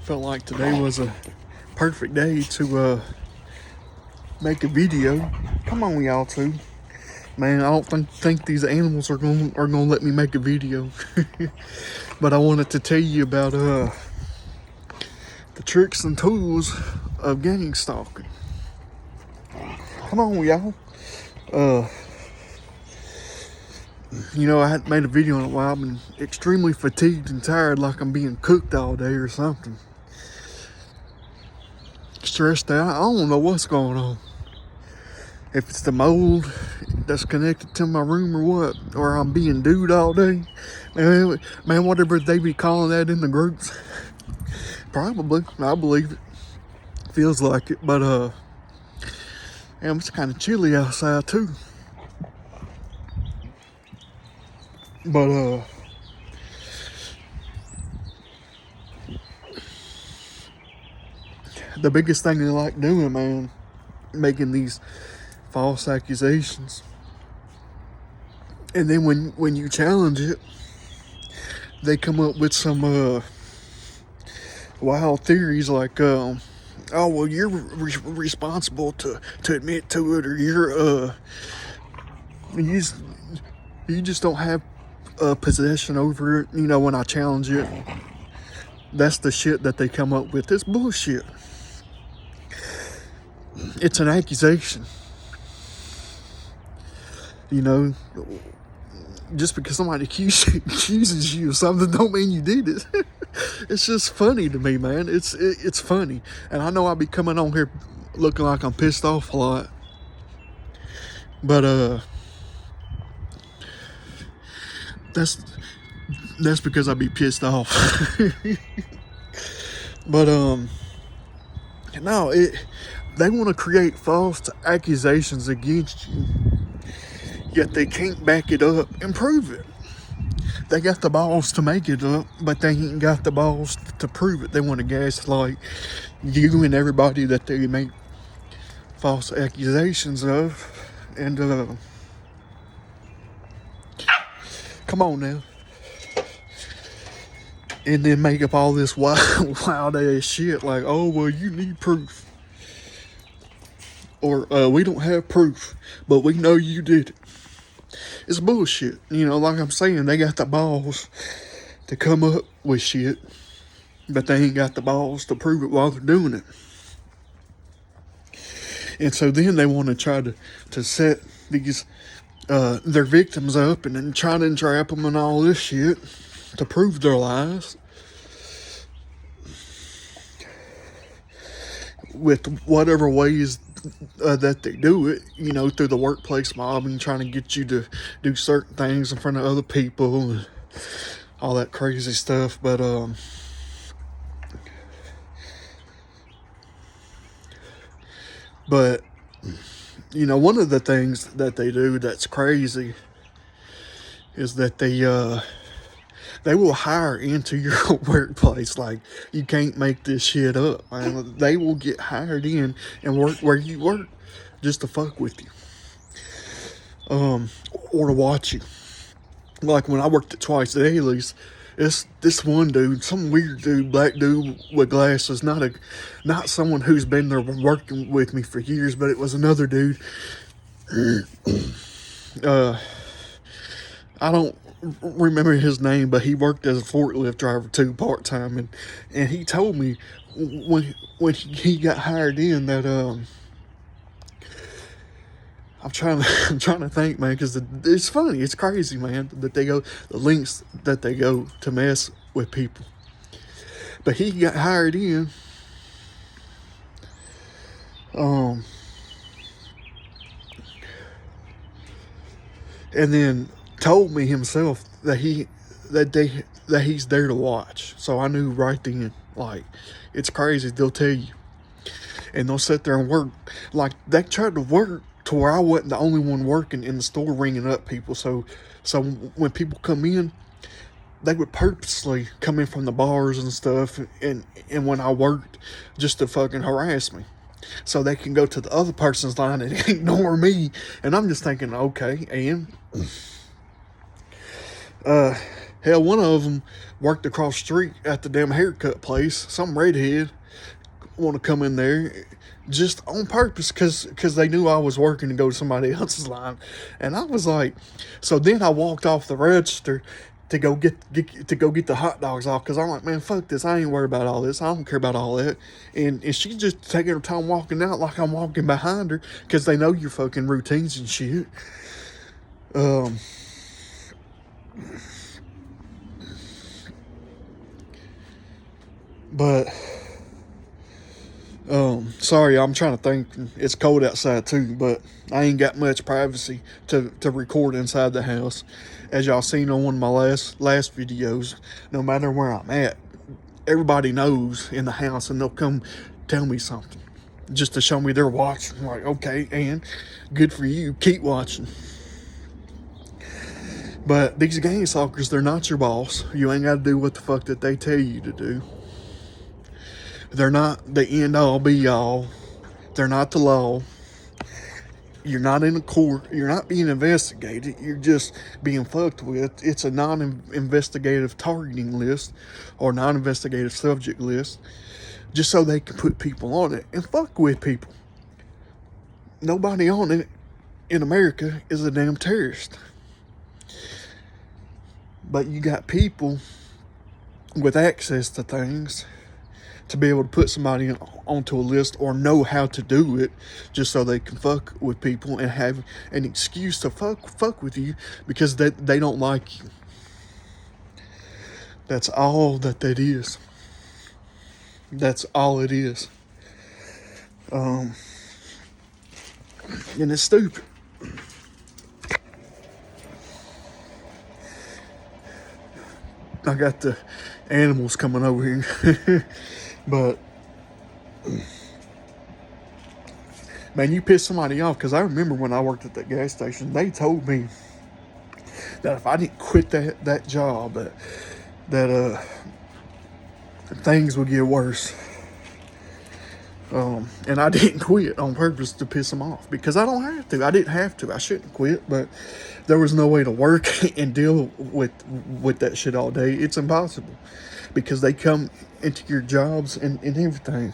felt like today was a perfect day to make a video. Come on, y'all too. Man, I don't think these animals are gonna let me make a video. But I wanted to tell you about the tricks and tools of gang stalking. Come on, y'all. I hadn't made a video in a while. I've been extremely fatigued and tired, like I'm being cooked all day or something. Stressed out. I don't know what's going on. If it's the mold that's connected to my room or what, or I'm being dude all day. Man, whatever they be calling that in the groups. Probably. I believe it. Feels like it. But, it's kind of chilly outside too. But, the biggest thing they like doing, man, making these false accusations. And then when you challenge it, they come up with some wild theories like, oh, well, you're responsible to admit to it, or you just don't have possession over it. When I challenge it, that's the shit that they come up with. It's bullshit. It's an accusation. Just because somebody accuses you of something don't mean you did it. It's just funny to me, man. It's funny. And I know I'll be coming on here looking like I'm pissed off a lot. But that's because I be pissed off. But no, they want to create false accusations against you, yet they can't back it up and prove it. They got the balls to make it up, but they ain't got the balls to prove it. They want to gaslight you and everybody that they make false accusations of. And come on now. And then make up all this wild ass shit like, oh, well, you need proof. Or we don't have proof, but we know you did it. It's bullshit. Like I'm saying, they got the balls to come up with shit, but they ain't got the balls to prove it while they're doing it. And so then they want to try to set these their victims up and then try to entrap them and all this shit to prove their lies. With whatever ways that they do it, through the workplace mob and trying to get you to do certain things in front of other people and all that crazy stuff. But one of the things that they do that's crazy is that they will hire into your workplace. Like, you can't make this shit up, man. They will get hired in and work where you work just to fuck with you. Or to watch you. Like when I worked at Twice Dailies, this one dude, some weird dude, black dude with glasses, not someone who's been there working with me for years, but it was another dude. I don't remember his name, but he worked as a forklift driver too, part-time, and he told me when he got hired in that I'm trying to think, man, because it's funny, it's crazy, man, that they go the lengths that they go to mess with people. But he got hired in and then told me himself that he's there to watch. So I knew right then, like, it's crazy. They'll tell you, and they'll sit there and work. Like, they tried to work to where I wasn't the only one working in the store ringing up people. So when people come in, they would purposely come in from the bars and stuff, and when I worked, just to fucking harass me, so they can go to the other person's line and ignore me. And I'm just thinking, okay, and Hell, one of them worked across the street at the damn haircut place. Some redhead want to come in there just on purpose because they knew I was working to go to somebody else's line. And I was like, so then I walked off the register to go get the hot dogs off because I'm like, man, fuck this. I ain't worried about all this. I don't care about all that. And she's just taking her time walking out like I'm walking behind her because they know your fucking routines and shit. But sorry, I'm trying to think. It's cold outside too, but I ain't got much privacy to record inside the house. As y'all seen on one of my last videos, no matter where I'm at, everybody knows in the house, and they'll come tell me something just to show me they're watching. I'm like, okay, and good for you. Keep watching. But these gang stalkers, they're not your boss. You ain't got to do what the fuck that they tell you to do. They're not the end all be all. They're not the law. You're not in a court. You're not being investigated. You're just being fucked with. It's a non-investigative targeting list or non-investigative subject list just so they can put people on it and fuck with people. Nobody on it in America is a damn terrorist. But you got people with access to things to be able to put somebody onto a list or know how to do it just so they can fuck with people and have an excuse to fuck with you because they don't like you. That's all that is. That's all it is. And it's stupid. I got the animals coming over here. But, man, you piss somebody off, because I remember when I worked at that gas station, they told me that if I didn't quit that job, that things would get worse. And I didn't quit on purpose to piss them off, because I don't have to. I didn't have to. I shouldn't quit, but there was no way to work and deal with that shit all day. It's impossible, because they come into your jobs and everything.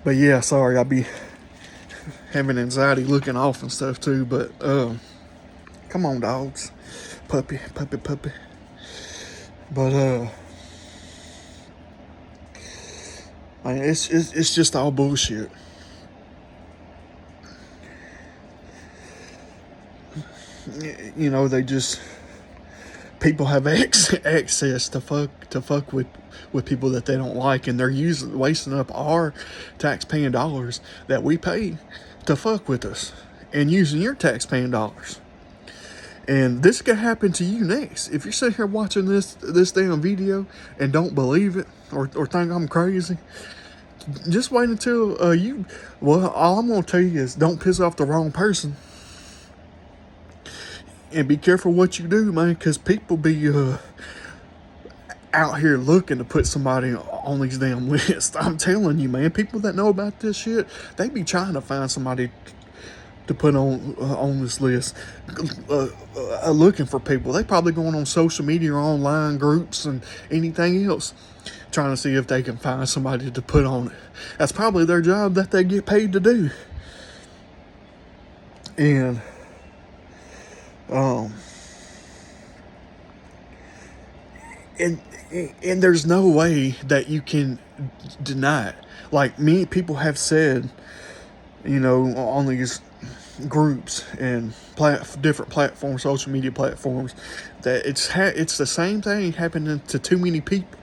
But yeah, sorry, I be having anxiety looking off and stuff too. But come on, dogs, puppy. But I mean, it's just all bullshit. You know, people have access to fuck with people that they don't like, and they're wasting up our tax-paying dollars that we pay to fuck with us, and using your tax-paying dollars. And this could happen to you next. If you're sitting here watching this damn video and don't believe it or think I'm crazy, just wait until well, all I'm gonna tell you is don't piss off the wrong person. And be careful what you do, man, because people be out here looking to put somebody on these damn lists. I'm telling you, man, people that know about this shit, they be trying to find somebody to put on this list, looking for people. They probably going on social media or online groups and anything else, trying to see if they can find somebody to put on it. That's probably their job that they get paid to do. And and there's no way that you can deny it. Like, many people have said, you know, on these groups and different platforms, social media platforms, that it's the same thing happening to too many people,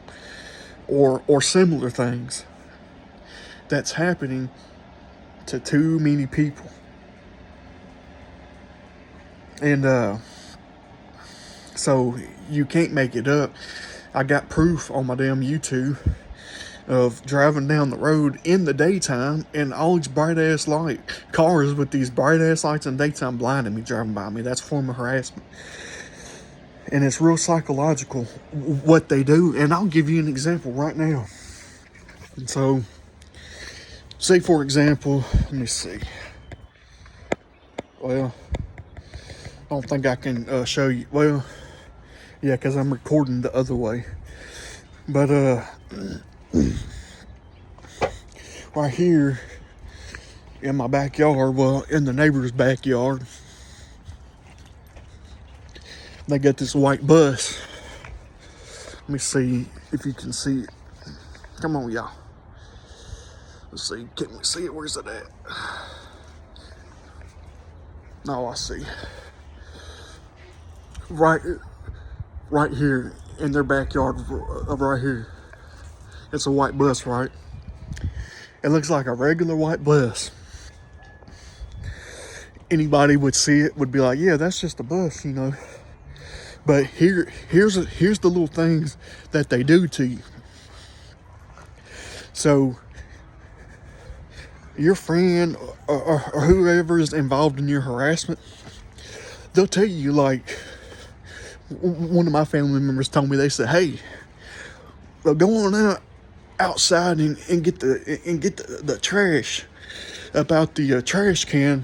or similar things that's happening to too many people. And so you can't make it up. I got proof on my damn YouTube of driving down the road in the daytime and all these bright ass cars with these bright ass lights in the daytime blinding me, driving by me. That's a form of harassment. And it's real psychological what they do. And I'll give you an example right now. And so, say for example, let me see. Well, I don't think I can show you. Well, yeah, because I'm recording the other way. But right here in my backyard, well, in the neighbor's backyard, they got this white bus. Let me see if you can see it. Come on, y'all. Let's see. Can we see it? Where's it at? No, I see. Right here in their backyard, right here. It's a white bus, right? It looks like a regular white bus. Anybody would see it would be like, yeah, that's just a bus, you know. But here's the little things that they do to you. So your friend or whoever is involved in your harassment, they'll tell you, like, one of my family members told me, they said, hey, well, go on outside and get the trash up out the trash can,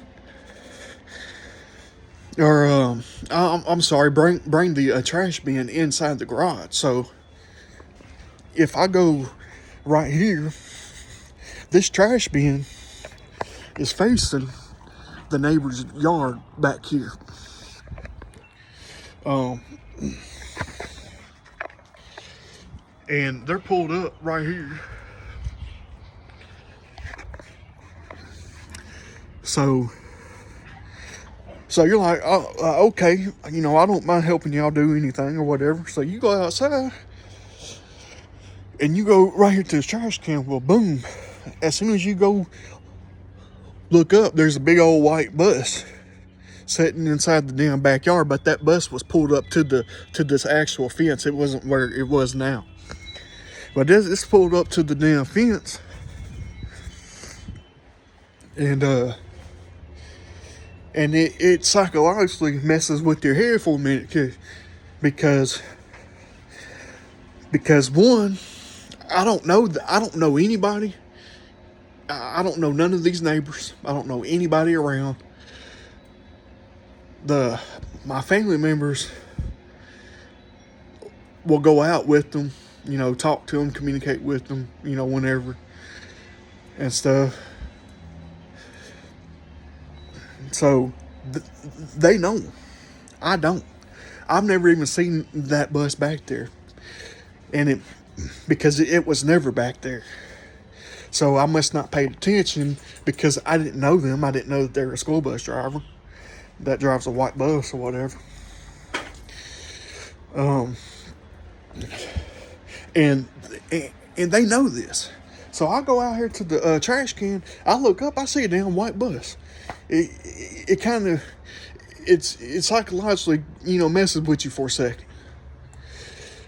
or I'm sorry, bring the trash bin inside the garage. So if I go right here, this trash bin is facing the neighbor's yard back here. And they're pulled up right here. So you're like, oh, okay, you know, I don't mind helping y'all do anything or whatever. So you go outside and you go right here to the trash can. Well, boom, as soon as you go look up, there's a big old white bus sitting inside the damn backyard. But that bus was pulled up to this actual fence. It wasn't where it was now. But it's pulled up to the damn fence. And it psychologically messes with your head for a minute, because one, I don't know anybody. I don't know none of these neighbors. I don't know anybody around. My family members will go out with them, you know, talk to them, communicate with them, you know, whenever and stuff. So they know. I don't. I've never even seen that bus back there, and because it was never back there. So I must not paid attention because I didn't know them. I didn't know that they were a school bus driver that drives a white bus or whatever. And they know this. So I go out here to the trash can. I look up. I see a damn white bus. It kind of, it's psychologically, you know, messes with you for a second,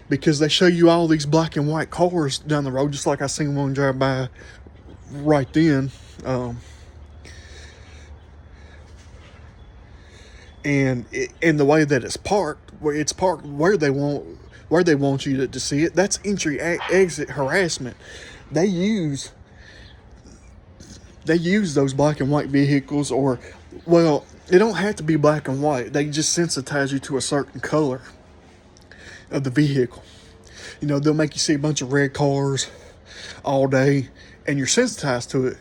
because they show you all these black and white cars down the road, just like I seen one drive by right then. And the way that it's parked where they want you to see it. That's entry exit harassment. They use those black and white vehicles, or, well, it don't have to be black and white. They just sensitize you to a certain color of the vehicle. You know, they'll make you see a bunch of red cars all day, and you're sensitized to it.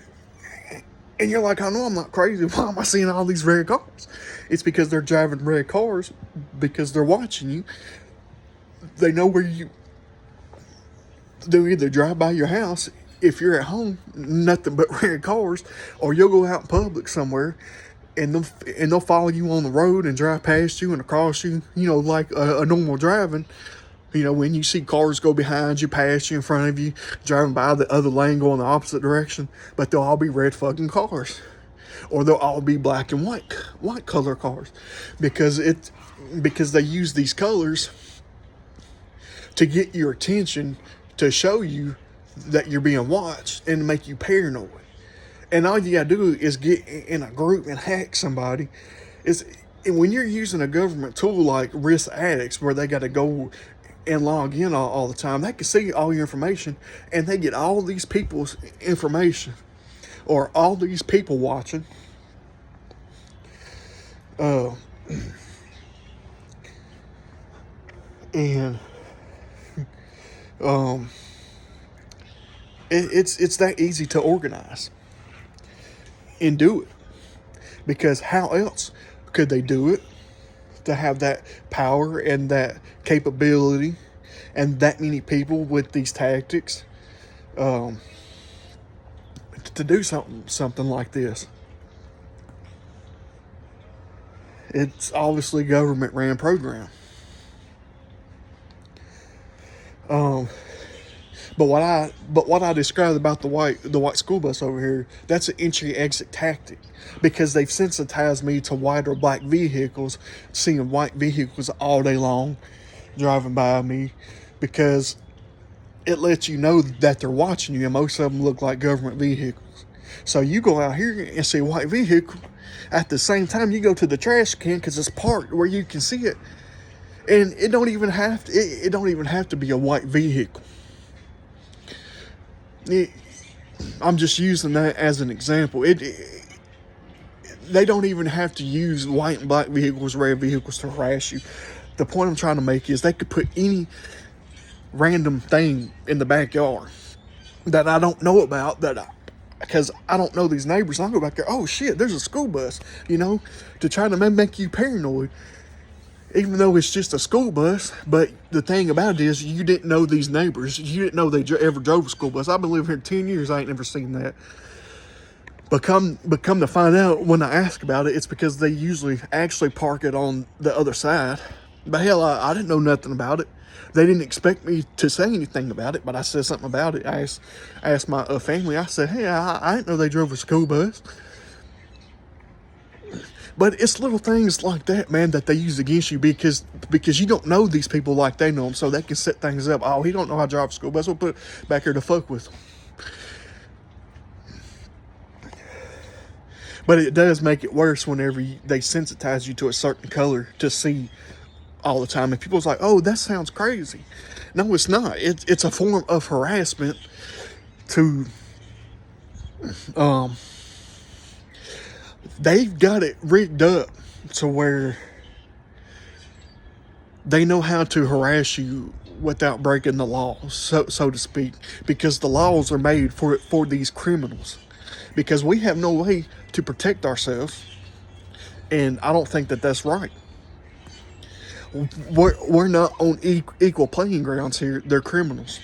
And you're like, I know I'm not crazy. Why am I seeing all these red cars? It's because they're driving red cars because they're watching you. They know where they'll either drive by your house. If you're at home, nothing but red cars, or you'll go out in public somewhere, and they'll follow you on the road and drive past you and across you, you know, like a normal driving. You know, when you see cars go behind you, past you, in front of you, driving by the other lane going the opposite direction, but they'll all be red fucking cars, or they'll all be black and white color cars, because they use these colors to get your attention, to show you that you're being watched and to make you paranoid. And all you gotta do is get in a group and hack somebody. And when you're using a government tool like Risk Addicts, where they gotta go and log in all the time, they can see all your information, and they get all these people's information, or all these people watching. Uh, and um, it's that easy to organize and do it, because how else could they do it, to have that power and that capability and that many people with these tactics, um, to do something like this. It's obviously government ran program. Um, but what I described about the white school bus over here, that's an entry exit tactic, because they've sensitized me to white or black vehicles, seeing white vehicles all day long driving by me, because it lets you know that they're watching you, and most of them look like government vehicles. So you go out here and see a white vehicle, at the same time you go to the trash can because it's parked where you can see it, and it don't even have to be a white vehicle. I'm just using that as an example. They don't even have to use white and black vehicles, red vehicles to harass you. The point I'm trying to make is they could put any random thing in the backyard that I don't know about, because I don't know these neighbors. I go back there, oh shit, there's a school bus, to try to make you paranoid, even though it's just a school bus. But the thing about it is, you didn't know these neighbors. You didn't know they ever drove a school bus. I've been living here 10 years. I ain't never seen that. But come to find out, when I ask about it, it's because they usually actually park it on the other side. But hell, I didn't know nothing about it. They didn't expect me to say anything about it, but I said something about it. I asked my family. I said, hey, I didn't know they drove a school bus. But it's little things like that, man, that they use against you, because you don't know these people like they know them, so they can set things up. Oh, he don't know how to drive a school bus. We'll put it back here to fuck with him. But it does make it worse whenever they sensitize you to a certain color to see all the time. And people's like, oh, that sounds crazy. No, it's not. It's a form of harassment to... They've got it rigged up to where they know how to harass you without breaking the law, so to speak, because the laws are made for these criminals, because we have no way to protect ourselves, and I don't think that that's right. We're not on equal playing grounds here. They're criminals.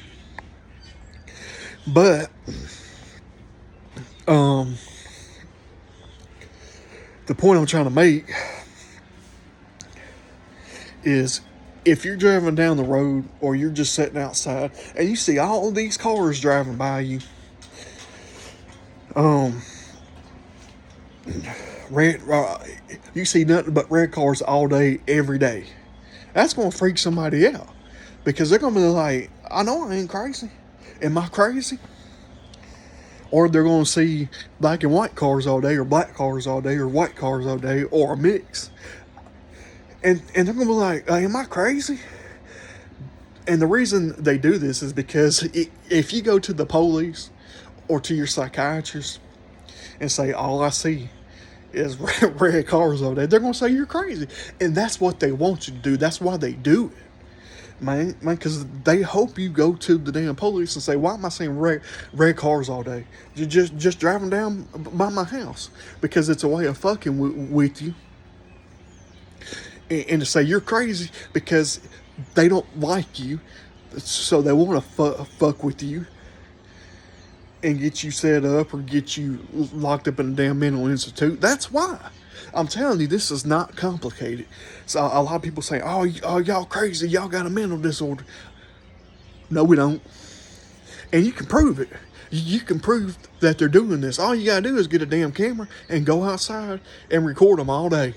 But the point I'm trying to make is, if you're driving down the road or you're just sitting outside and you see all of these cars driving by you, you see nothing but red cars all day, every day, that's going to freak somebody out, because they're going to be like, I know I ain't crazy. Am I crazy? Or they're going to see black and white cars all day, or black cars all day, or white cars all day, or a mix. And they're going to be like, am I crazy? And the reason they do this is because if you go to the police or to your psychiatrist and say, all I see is red cars all day, they're going to say you're crazy. And that's what they want you to do. That's why they do it. Man, because they hope you go to the damn police and say, why am I seeing red cars all day? Just driving down by my house, because it's a way of fucking with you. And to say you're crazy because they don't like you, so they want to fuck with you and get you set up or get you locked up in a damn mental institute. That's why. I'm telling you, this is not complicated. So a lot of people say, oh, y'all crazy, y'all got a mental disorder. No, we don't. And you can prove it. You can prove that they're doing this. All you gotta do is get a damn camera and go outside and record them all day.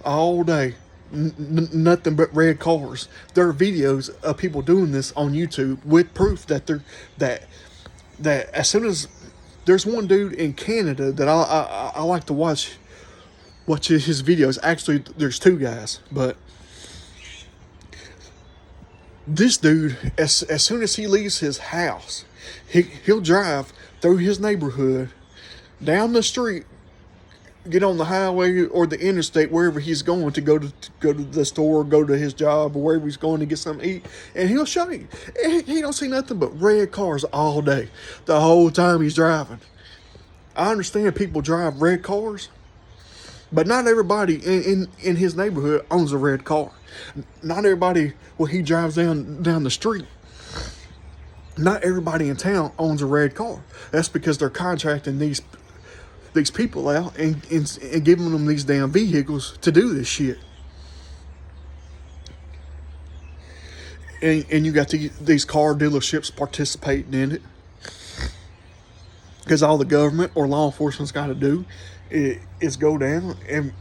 All day. Nothing but red cars. There are videos of people doing this on YouTube with proof that that as soon as... There's one dude in Canada that I like to watch his videos. Actually, there's two guys, but this dude, as soon as he leaves his house, he'll drive through his neighborhood, down the street, get on the highway or the interstate, wherever he's going to go to the store, go to his job, or wherever he's going to get something to eat, and he'll show you. He don't see nothing but red cars all day, the whole time he's driving. I understand people drive red cars, but not everybody in his neighborhood owns a red car. Not everybody, when he drives down the street, not everybody in town owns a red car. That's because they're contracting these people out and giving them these damn vehicles to do this shit. And you got these car dealerships participating in it, because all the government or law enforcement's got to do is go down and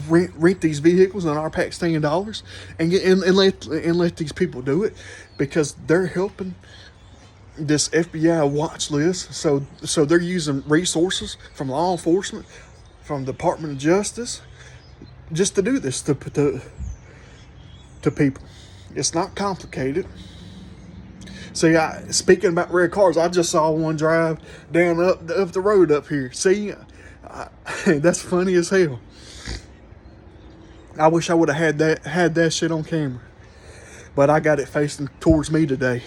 rent these vehicles on our Pakistan dollars and let these people do it, because they're helping this FBI watch list. So they're using resources from law enforcement, from the Department of Justice, just to do this to people. It's not complicated. See, speaking about red cars, I just saw one drive down up the road up here. See, that's funny as hell. I wish I would have had that shit on camera, but I got it facing towards me today.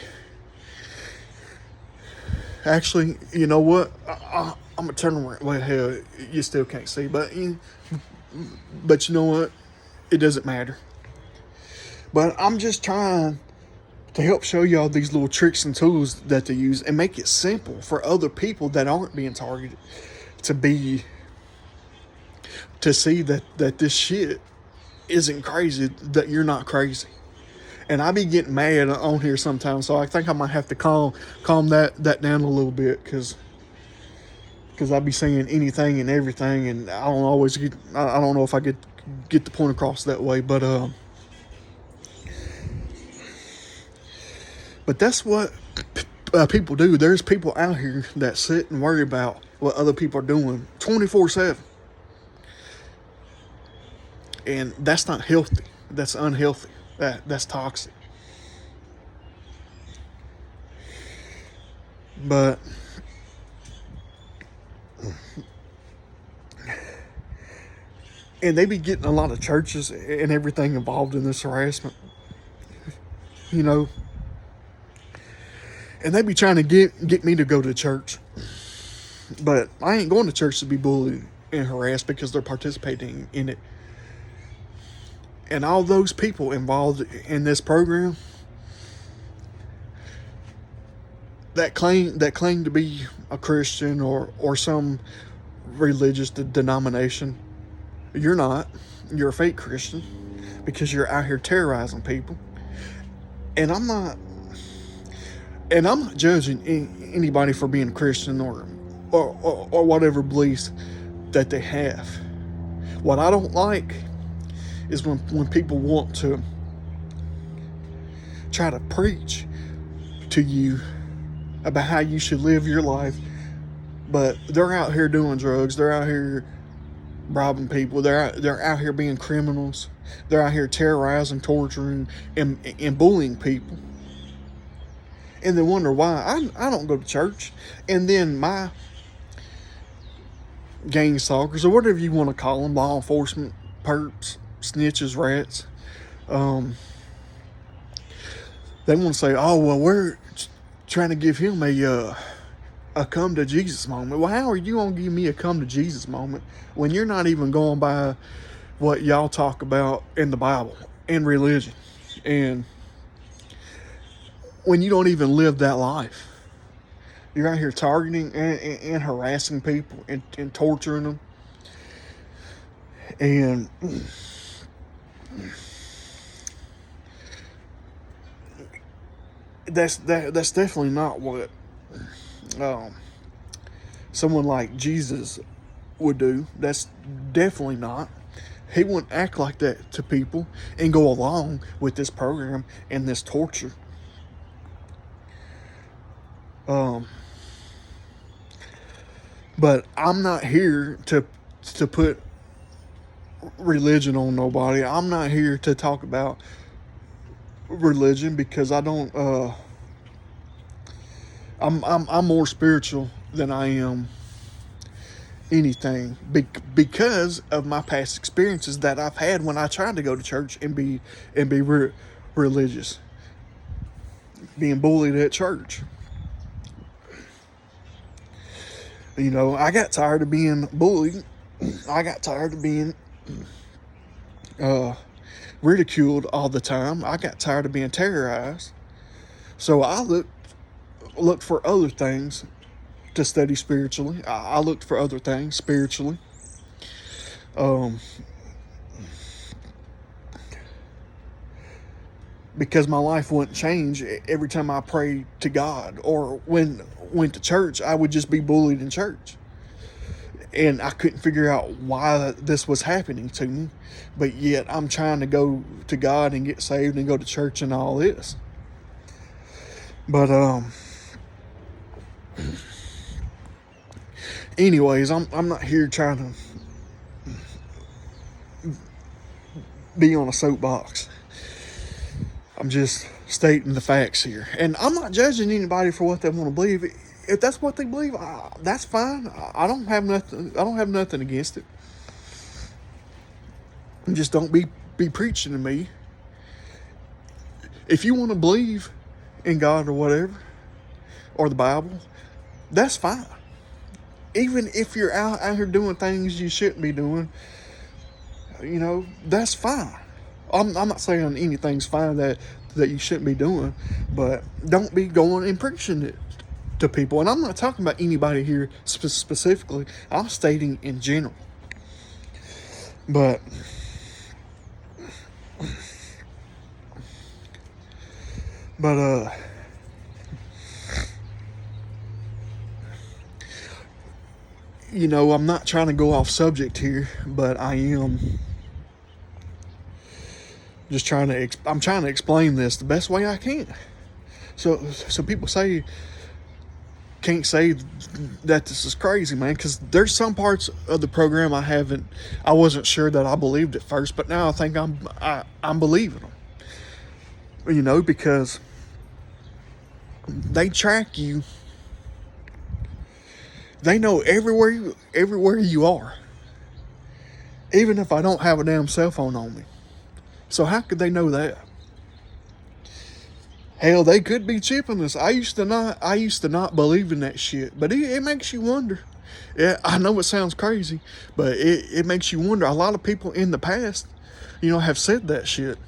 Actually, you know what? I'm gonna turn around. Well, hell, you still can't see, but you know what? It doesn't matter. But I'm just trying to help show y'all these little tricks and tools that they use, and make it simple for other people that aren't being targeted to see that this shit isn't crazy, that you're not crazy. And I be getting mad on here sometimes, so I think I might have to calm that down a little bit, because I be saying anything and everything, and I don't always get. I don't know if I get the point across that way, but that's what people do. There's people out here that sit and worry about what other people are doing 24/7, and that's not healthy. That's unhealthy. That's toxic. But and they be getting a lot of churches and everything involved in this harassment, you know. And they be trying to get me to go to church, but I ain't going to church to be bullied and harassed because they're participating in it. And all those people involved in this program that claim to be a Christian or some religious denomination, you're not. You're a fake Christian, because you're out here terrorizing people. And I'm not judging anybody for being a Christian or whatever beliefs that they have. What I don't like is when people want to try to preach to you about how you should live your life, but they're out here doing drugs. They're out here robbing people. They're out here being criminals. They're out here terrorizing, torturing, and bullying people. And then wonder why I don't go to church. And then my gang stalkers, or whatever you want to call them, law enforcement, perps, snitches, rats, they want to say, oh, well, we're trying to give him a come to Jesus moment. Well, how are you going to give me a come to Jesus moment when you're not even going by what y'all talk about in the Bible and religion, and when you don't even live that life? You're out here targeting and harassing people and torturing them. And that's definitely not what someone like Jesus would do. That's definitely not. He wouldn't act like that to people and go along with this program and this torture. But I'm not here to put religion on nobody. I'm not here to talk about religion, because I don't. I'm more spiritual than I am anything because of my past experiences that I've had when I tried to go to church and be religious, being bullied at church. You know, I got tired of being bullied. I got tired of being ridiculed all the time. I got tired of being terrorized. So I looked for other things to study spiritually. I looked for other things spiritually. Because my life wouldn't change every time I prayed to God or went to church. I would just be bullied in church. And I couldn't figure out why this was happening to me. But yet I'm trying to go to God and get saved and go to church and all this. But anyways, I'm not here trying to be on a soapbox. I'm just stating the facts here. And I'm not judging anybody for what they want to believe. If that's what they believe, that's fine. I don't have nothing against it. Just don't be preaching to me. If you want to believe in God or whatever, or the Bible, that's fine. Even if you're out here doing things you shouldn't be doing, you know, that's fine. I'm not saying anything's fine that you shouldn't be doing, but don't be going and preaching it to people. And I'm not talking about anybody here specifically. I'm stating in general. But you know, I'm not trying to go off subject here, but I am just trying to explain this the best way I can. So people can't say that this is crazy, man, because there's some parts of the program I wasn't sure that I believed at first, but now I think I'm believing them. You know, because they track you. They know everywhere you are. Even if I don't have a damn cell phone on me. So how could they know that? Hell, they could be chipping us. I used to not believe in that shit, but it makes you wonder. Yeah, I know it sounds crazy, but it makes you wonder. A lot of people in the past, you know, have said that shit.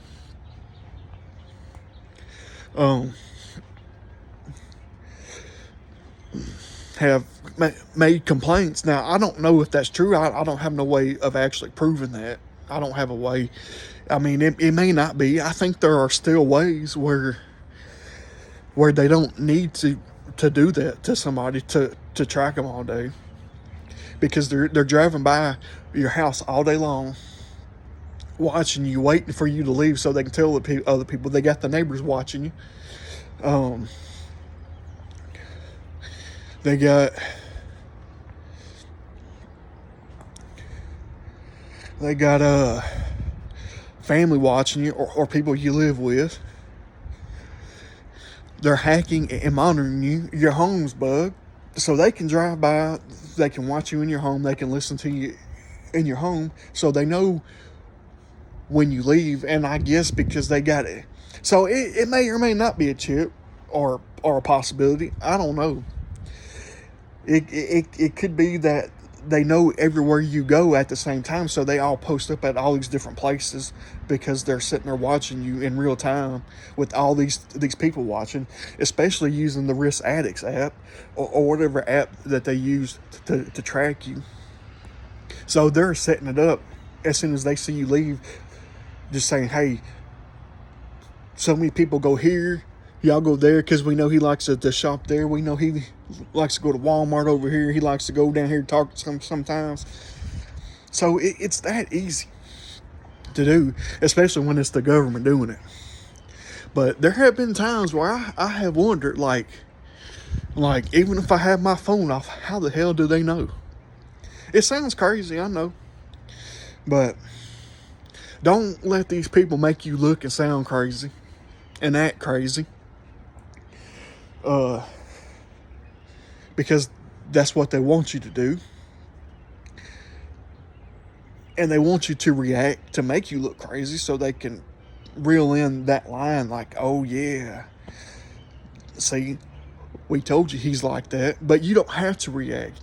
Have made complaints. Now, I don't know if that's true. I don't have no way of actually proving that. I don't have a way. I mean, it may not be. I think there are still ways where they don't need to do that to somebody to track them all day, because they're driving by your house all day long, watching you, waiting for you to leave so they can tell other people. They got the neighbors watching you. They got family watching you, or people you live with. They're hacking and monitoring you. Your home's bugged, so they can drive by, they can watch you in your home, they can listen to you in your home, so they know when you leave. And I guess because they got it, so it may or may not be a chip or a possibility. I don't know. It could be that they know everywhere you go at the same time, so they all post up at all these different places because they're sitting there watching you in real time with all these people watching, especially using the Risk Addicts app or whatever app that they use to track you. So they're setting it up as soon as they see you leave, just saying, hey, so many people go here, y'all go there, because we know he likes to shop there. We know he likes to go to Walmart over here. He likes to go down here and talk sometimes. So it's that easy to do, especially when it's the government doing it. But there have been times where I have wondered, like even if I have my phone off, how the hell do they know? It sounds crazy, I know. But don't let these people make you look and sound crazy and act crazy. Because that's what they want you to do. and they want you to react to make you look crazy so they can reel in that line like, oh yeah, see, we told you he's like that. But you don't have to react.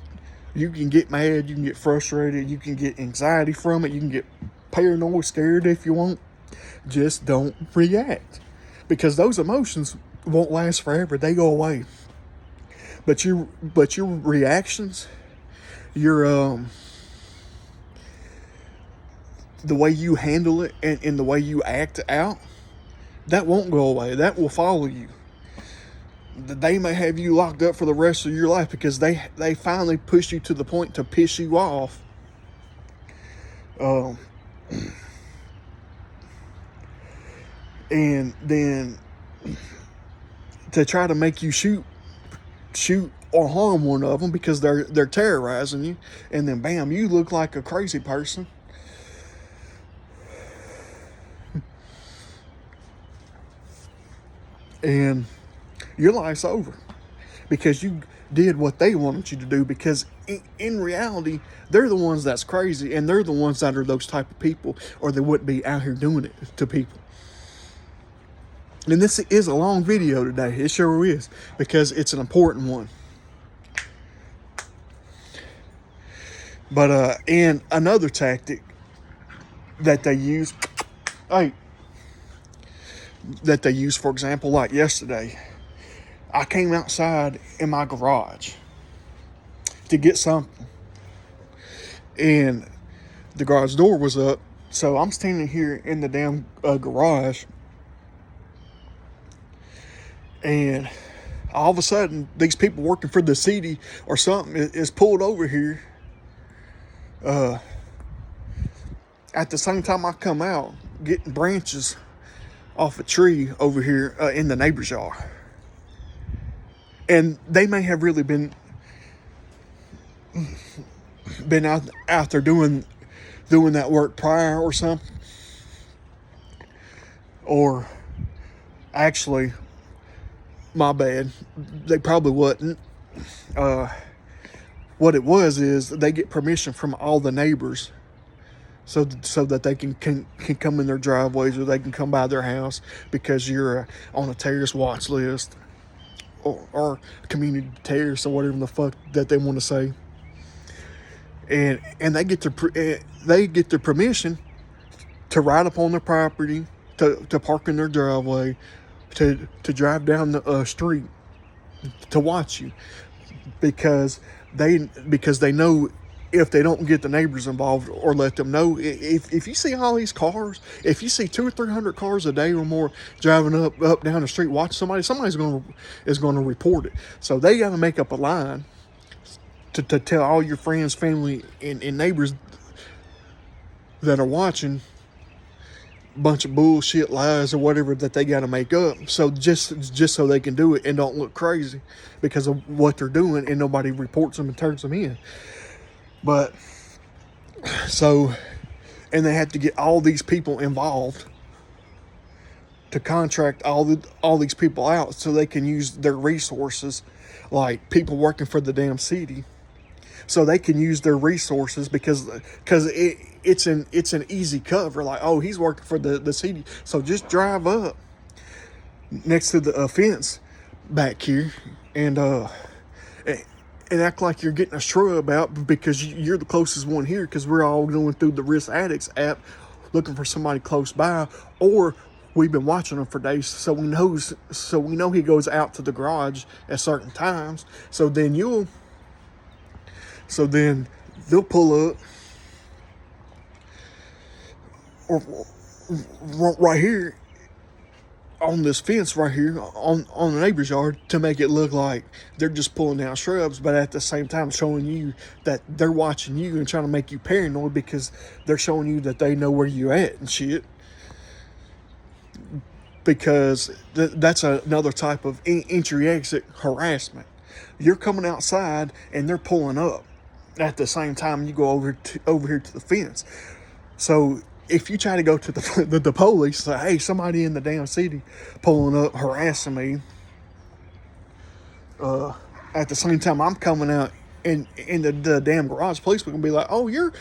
You can get mad, you can get frustrated, you can get anxiety from it, you can get paranoid, scared if you want. Just don't react, because those emotions won't last forever. They go away. But your reactions, your the way you handle it, and the way you act out, that won't go away. That will follow you. They may have you locked up for the rest of your life because they finally pushed you to the point to piss you off. And then to try to make you shoot or harm one of them because they're terrorizing you, and then bam, you look like a crazy person. And your life's over because you did what they wanted you to do, because in reality, they're the ones that's crazy, and they're the ones that are those type of people, or they wouldn't be out here doing it to people. And this is a long video today. It sure is, because it's an important one. But and another tactic that they use, for example, like yesterday, I came outside in my garage to get something, and the garage door was up, so I'm standing here in the damn garage, and all of a sudden, these people working for the city or something is pulled over here. At the same time I come out, getting branches off a tree over here in the neighbor's yard. And they may have really been out there doing that work prior or something. Or actually, my bad, they probably wasn't. What it was is they get permission from all the neighbors so that they can come in their driveways, or they can come by their house because you're on a terrorist watch list, or community terrorist, or whatever the fuck that they want to say. And they get their permission to ride up on their property, to park in their driveway, to drive down the street to watch you, because they know if they don't get the neighbors involved or let them know, if you see all these cars, if you see 200 or 300 cars a day or more driving up down the street, watch somebody's going to report it. So they got to make up a line to tell all your friends, family, and neighbors that are watching a bunch of bullshit lies or whatever that they got to make up. So just so they can do it and don't look crazy because of what they're doing, and nobody reports them and turns them in. But so, and they have to get all these people involved to contract all these people out so they can use their resources, like people working for the damn city, so they can use their resources because it's an easy cover. Like, oh, he's working for the city, so just drive up next to the fence back here and act like you're getting a shrub out because you're the closest one here, because we're all going through the Risk Addicts app looking for somebody close by, or we've been watching him for days, so we know he goes out to the garage at certain times. So then they'll pull up or right here on this fence right here on the neighbor's yard to make it look like they're just pulling down shrubs, but at the same time showing you that they're watching you and trying to make you paranoid because they're showing you that they know where you're at and shit. Because that's another type of entry-exit harassment. You're coming outside and they're pulling up at the same time you go over here to the fence. So if you try to go to the police, say, hey, somebody in the damn city pulling up, harassing me, at the same time I'm coming out in the damn garage, police are going to be like, oh, you're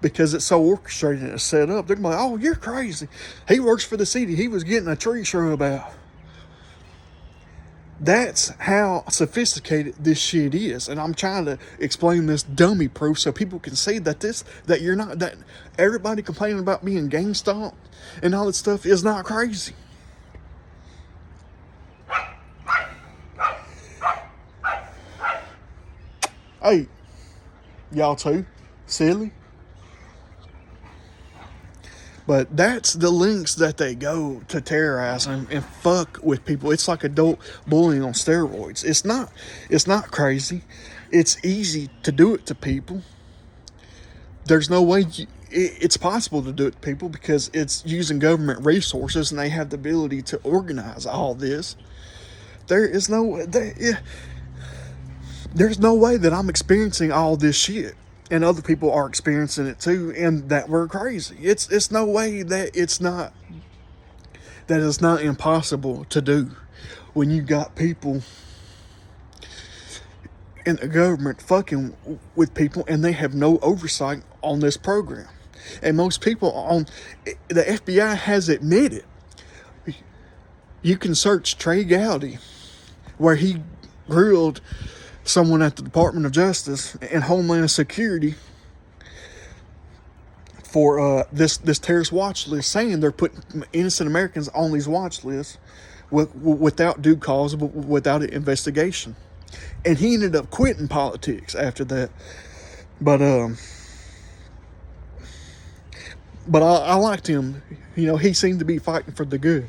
because it's so orchestrated and it's set up. They're gonna be like, oh, you're crazy. He works for the city. He was getting a tree shrub out. That's how sophisticated this shit is. And I'm trying to explain this dummy proof so people can see that you're not, that everybody complaining about being gang stalked and all that stuff is not crazy. Hey, y'all too. Silly. But that's the links that they go to terrorize and fuck with people. It's like adult bullying on steroids. It's not crazy. It's easy to do it to people. There's no way it's possible to do it to people because it's using government resources and they have the ability to organize all this. There's no way that I'm experiencing all this shit and other people are experiencing it too, and that we're crazy. It's no way that it's not impossible to do when you got people in the government fucking with people and they have no oversight on this program. And most people on the FBI has admitted. You can search Trey Gowdy, where he grilled someone at the Department of Justice and Homeland Security for this terrorist watch list, saying they're putting innocent Americans on these watch lists without due cause, without an investigation. And he ended up quitting politics after that. But I liked him. You know, he seemed to be fighting for the good.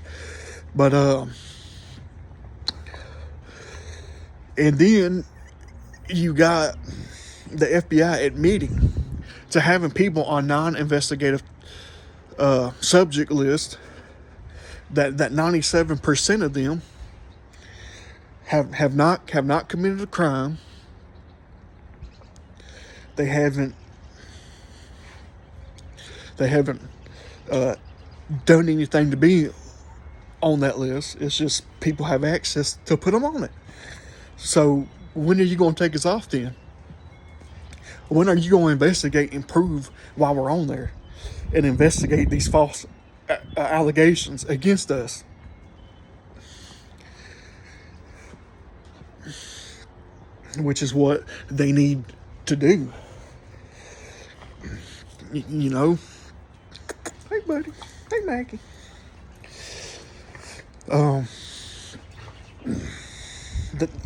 But and then you got the FBI admitting to having people on non-investigative subject list that 97% of them have not committed a crime. They haven't done anything to be on that list. It's just people have access to put them on it. So when are you going to take us off then? When are you going to investigate and prove why we're on there and investigate these false allegations against us? Which is what they need to do. You know? Hey, buddy. Hey, Maggie.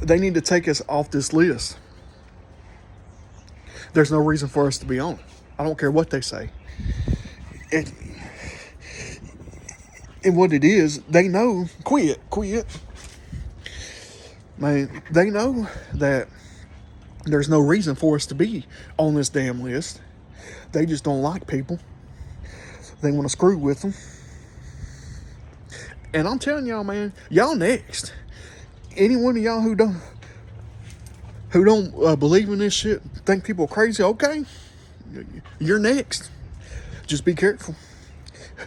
They need to take us off this list. There's no reason for us to be on it. I don't care what they say. And what it is, they know, quit. Man, they know that there's no reason for us to be on this damn list. They just don't like people. They want to screw with them. And I'm telling y'all, man, y'all next. Any one of y'all who don't believe in this shit, think people are crazy, okay, you're next. Just be careful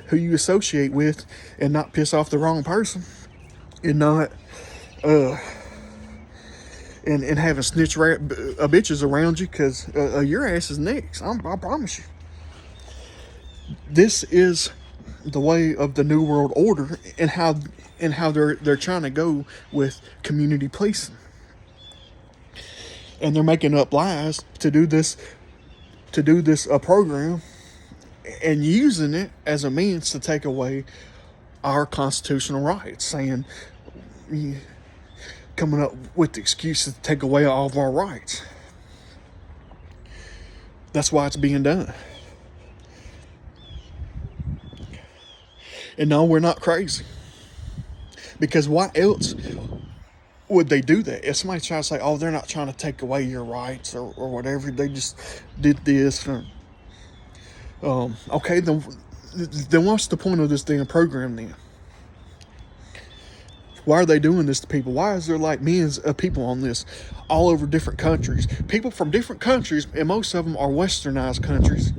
who you associate with and not piss off the wrong person and not and having snitch bitches around you, because your ass is next. I promise you. This is the way of the New World Order and how they're trying to go with community policing. And they're making up lies to do this program and using it as a means to take away our constitutional rights, saying, coming up with excuses to take away all of our rights. That's why it's being done. And no, we're not crazy. Because why else would they do that? If somebody tries to say, oh, they're not trying to take away your rights or whatever, they just did this. Okay, then what's the point of this damn program then? Why are they doing this to people? Why is there like millions of people on this all over different countries? People from different countries, and most of them are westernized countries,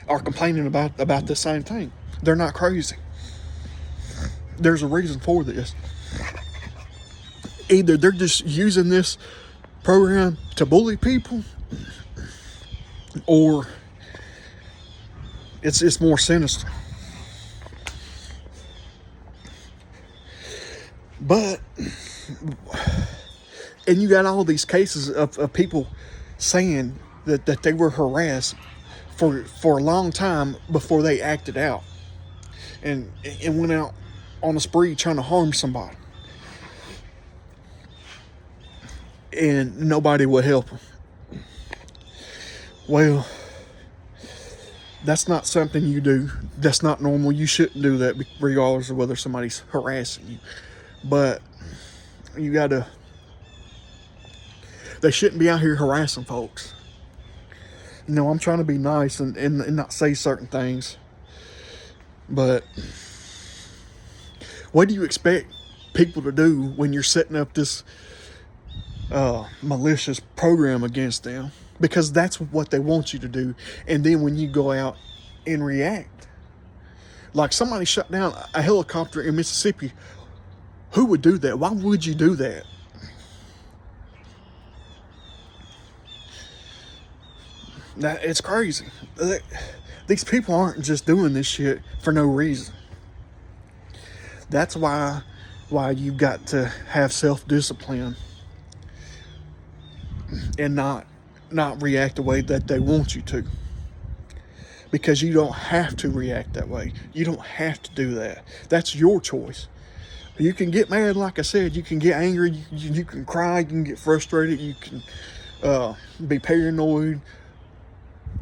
are complaining about the same thing. They're not crazy. There's a reason for this. Either they're just using this program to bully people, or It's more sinister. But, and you got all these cases of people saying that they were harassed for a long time before they acted out and went out on a spree trying to harm somebody. And nobody would help them. Well, that's not something you do. That's not normal. You shouldn't do that regardless of whether somebody's harassing you. But you gotta, they shouldn't be out here harassing folks. You know, I'm trying to be nice and not say certain things. But what do you expect people to do when you're setting up this malicious program against them? Because that's what they want you to do. And then when you go out and react, like somebody shut down a helicopter in Mississippi, who would do that? Why would you do that? It's crazy. These people aren't just doing this shit for no reason. That's why you've got to have self-discipline and not react the way that they want you to. Because you don't have to react that way. You don't have to do that. That's your choice. You can get mad, like I said. You can get angry. You can cry. You can get frustrated. You can be paranoid.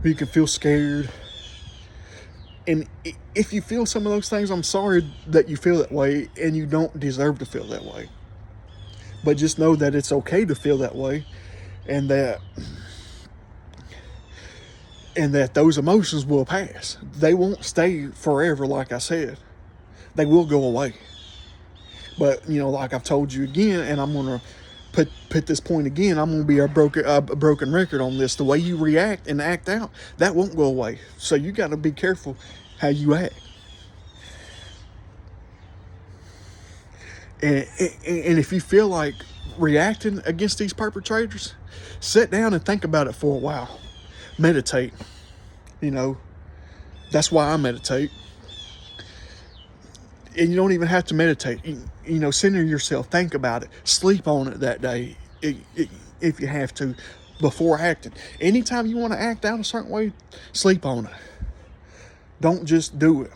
You can feel scared. And if you feel some of those things, I'm sorry that you feel that way, and you don't deserve to feel that way. But just know that it's okay to feel that way, and that those emotions will pass. They won't stay forever, like I said. They will go away. But, you know, like I've told you again, and I'm going to put this point again, I'm going to be a broken record on this. The way you react and act out, that won't go away. So you got to be careful how you act. And if you feel like reacting against these perpetrators, sit down and think about it for a while. Meditate. You know, that's why I meditate. And you don't even have to meditate. You know, center yourself, think about it, sleep on it that day if you have to before acting. Anytime you want to act out a certain way, sleep on it. Don't just do it.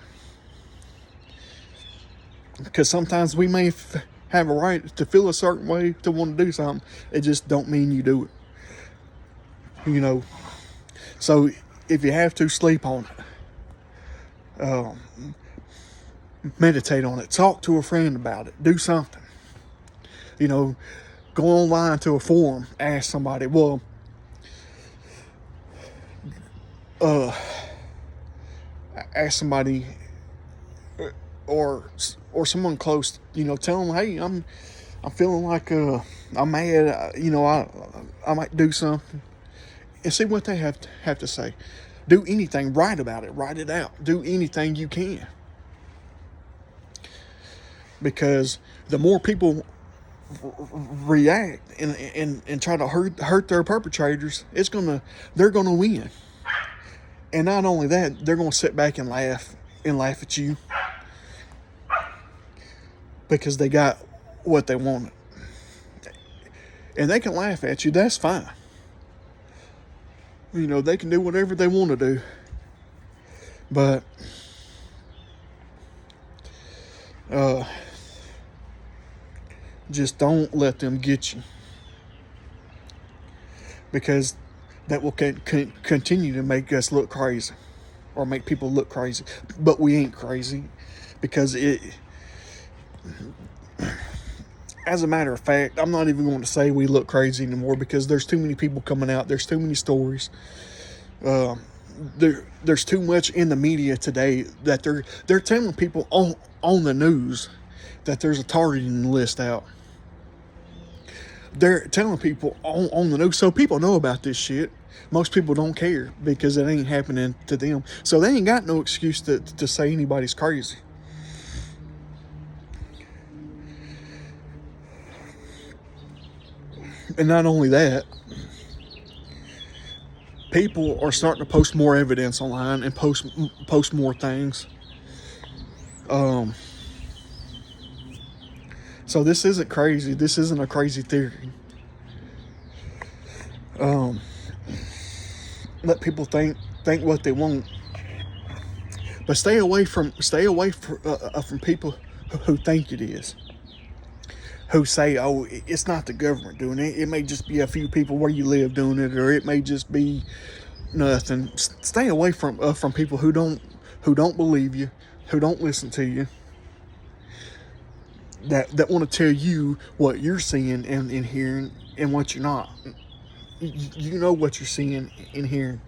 Because sometimes we may have a right to feel a certain way, to want to do something. It just don't mean you do it. You know, so if you have to, sleep on it. Meditate on it. Talk to a friend about it. Do something. You know, go online to a forum. Ask somebody. Well, ask somebody or someone close. You know, tell them, hey, I'm feeling like I'm mad. You know, I might do something, and see what they have to say. Do anything. Write about it. Write it out. Do anything you can. Because the more people react and try to hurt their perpetrators, they're gonna win. And not only that, they're gonna sit back and laugh at you because they got what they wanted. And they can laugh at you. That's fine. You know, they can do whatever they want to do. But just don't let them get you, because that will continue to make us look crazy, or make people look crazy. But we ain't crazy, because as a matter of fact, I'm not even going to say we look crazy anymore, because there's too many people coming out. There's too many stories. There's too much in the media today that they're telling people on the news that there's a targeting list out. They're telling people on the news, so people know about this shit. Most people don't care because it ain't happening to them. So they ain't got no excuse to say anybody's crazy. And not only that, people are starting to post more evidence online and post more things. So this isn't crazy. This isn't a crazy theory. Let people think what they want, but stay away from people who think it is. Who say, oh, it's not the government doing it. It may just be a few people where you live doing it, or it may just be nothing. Stay away from people who don't believe you, who don't listen to you, that want to tell you what you're seeing and hearing and what you're not. You know what you're seeing and hearing.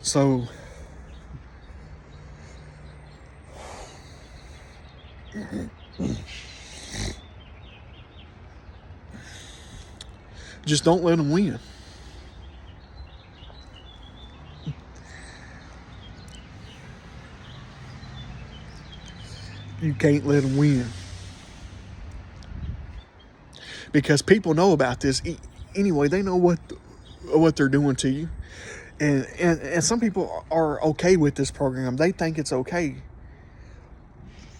So just don't let them win. You can't let them win. Because people know about this. Anyway, they know what they're doing to you. And some people are okay with this program. They think it's okay.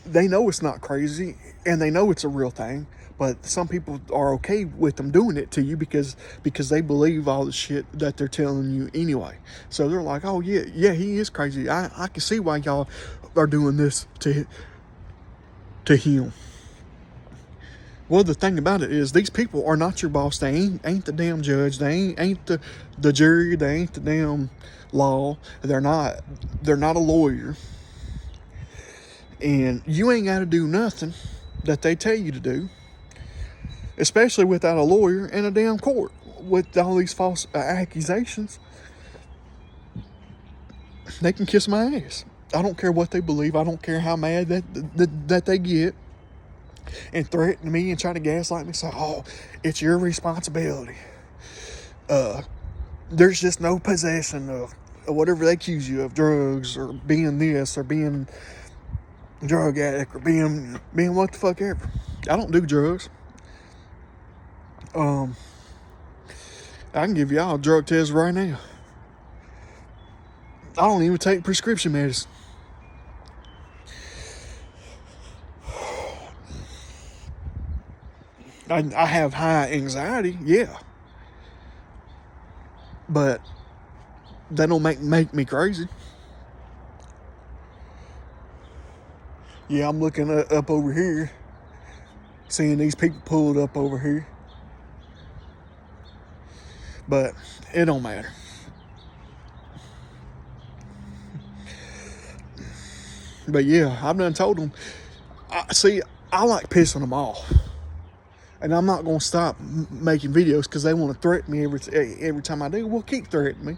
They know it's not crazy, and they know it's a real thing. But some people are okay with them doing it to you because they believe all the shit that they're telling you anyway. So they're like, oh yeah, he is crazy. I can see why y'all are doing this to him. Well, the thing about it is, these people are not your boss. They ain't the damn judge. They ain't the jury. They ain't the damn law. They're not a lawyer. And you ain't got to do nothing that they tell you to do, especially without a lawyer and a damn court with all these false accusations. They can kiss my ass. I don't care what they believe. I don't care how mad that they get and threaten me and try to gaslight me. Say, oh, it's your responsibility. There's just no possession of whatever they accuse you of, drugs or being this or being drug addict or being what the fuck ever. I don't do drugs. I can give y'all a drug test right now. I don't even take prescription medicine. I have high anxiety, yeah. But that don't make me crazy. Yeah, I'm looking up over here, seeing these people pulled up over here. But it don't matter. But yeah, I've done told them. I like pissing them off. And I'm not going to stop making videos because they want to threaten me every time I do. Well, keep threatening me.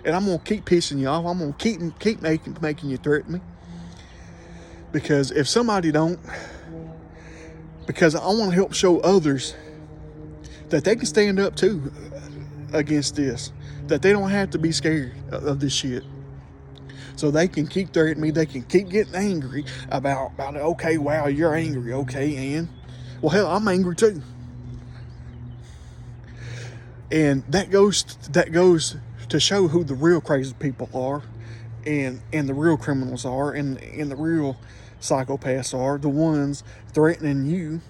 And I'm going to keep pissing you off. I'm going to keep making you threaten me. Because if somebody don't, because I want to help show others that they can stand up too against this. That they don't have to be scared of this shit. So they can keep threatening me. They can keep getting angry about it. Okay, wow, you're angry. Okay, and well, hell, I'm angry too. And that goes to show who the real crazy people are, and the real criminals are, and the real psychopaths are, the ones threatening you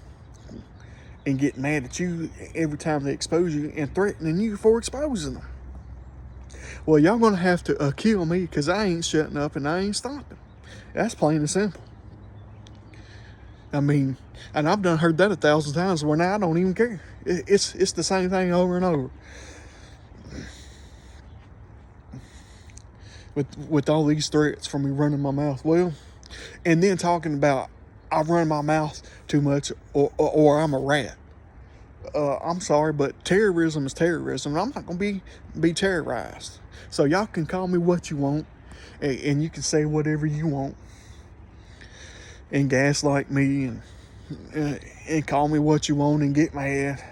and getting mad at you every time they expose you and threatening you for exposing them. Well, y'all gonna have to kill me because I ain't shutting up and I ain't stopping. That's plain and simple. I mean, and I've heard that 1,000 times where now I don't even care. It's the same thing over and over. With all these threats from me running my mouth. Well, and then talking about I run my mouth too much or I'm a rat. I'm sorry, but terrorism is terrorism. And I'm not going to be terrorized. So y'all can call me what you want, and you can say whatever you want, and gaslight me, and call me what you want and get mad.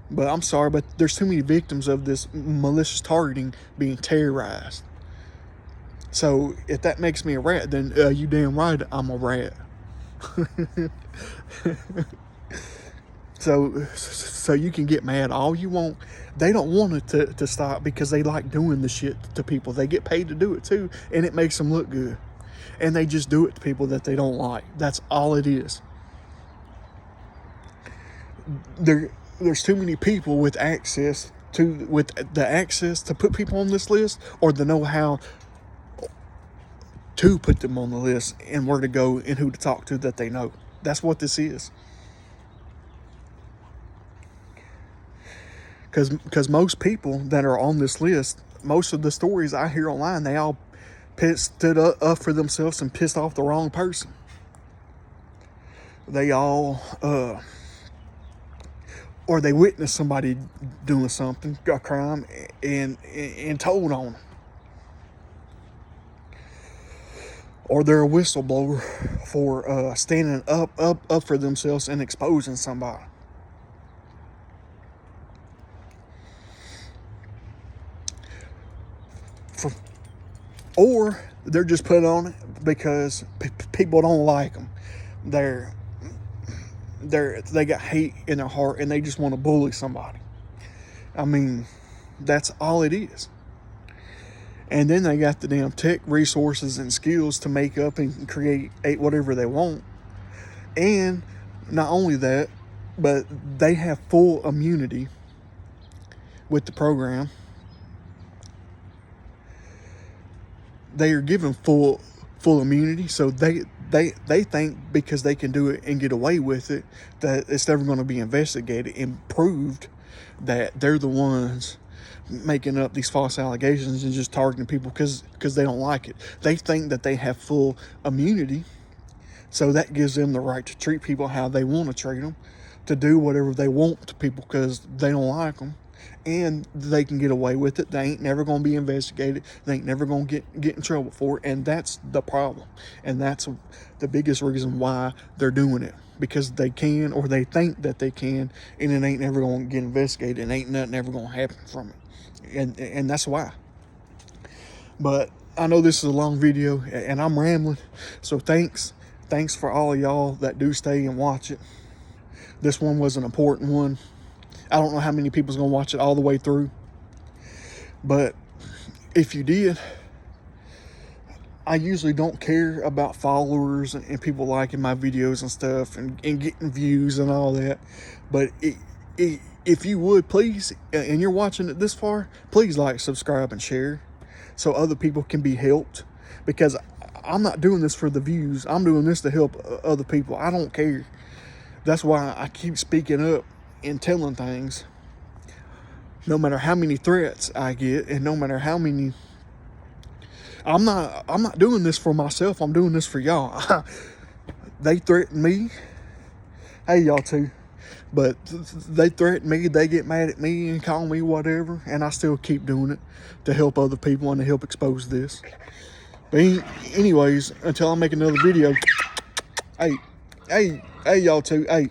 But I'm sorry, but there's too many victims of this malicious targeting being terrorized. So if that makes me a rat, then you damn right I'm a rat. So you can get mad all you want. They don't want it to stop because they like doing the shit to people. They get paid to do it too, and it makes them look good. And they just do it to people that they don't like. That's all it is. There's too many people with the access to put people on this list, or the know-how to put them on the list and where to go and who to talk to that they know. That's what this is. Because most people that are on this list, most of the stories I hear online, they all stood up for themselves and pissed off the wrong person. They all, or they witnessed somebody doing something, a crime, and told on them. Or they're a whistleblower for standing up for themselves and exposing somebody. Or they're just put on it because people don't like them. They got hate in their heart and they just want to bully somebody. I mean, that's all it is. And then they got the damn tech resources and skills to make up and create whatever they want. And not only that, but they have full immunity with the program. They are given full immunity, so they think because they can do it and get away with it, that it's never going to be investigated and proved that they're the ones making up these false allegations and just targeting people because they don't like it. They think that they have full immunity, so that gives them the right to treat people how they want to treat them, to do whatever they want to people because they don't like them. And they can get away with it. They ain't never going to be investigated. They ain't never going to get in trouble for it. And that's the problem. And that's the biggest reason why they're doing it. Because they can, or they think that they can, and it ain't never going to get investigated, and ain't nothing ever going to happen from it. And that's why. But I know this is a long video, and I'm rambling. So thanks for all of y'all that do stay and watch it. This one was an important one. I don't know how many people's gonna watch it all the way through, but if you did, I usually don't care about followers and people liking my videos and stuff and getting views and all that. But if you would, please, and you're watching it this far, please like, subscribe, and share so other people can be helped. Because I'm not doing this for the views. I'm doing this to help other people. I don't care. That's why I keep speaking up and telling things, no matter how many threats I get, and no matter how many. I'm not doing this for myself. I'm doing this for y'all. They threaten me. Hey, y'all too. But they threaten me. They get mad at me and call me whatever, and I still keep doing it to help other people and to help expose this. But anyways, until I make another video. Hey, y'all too. Hey.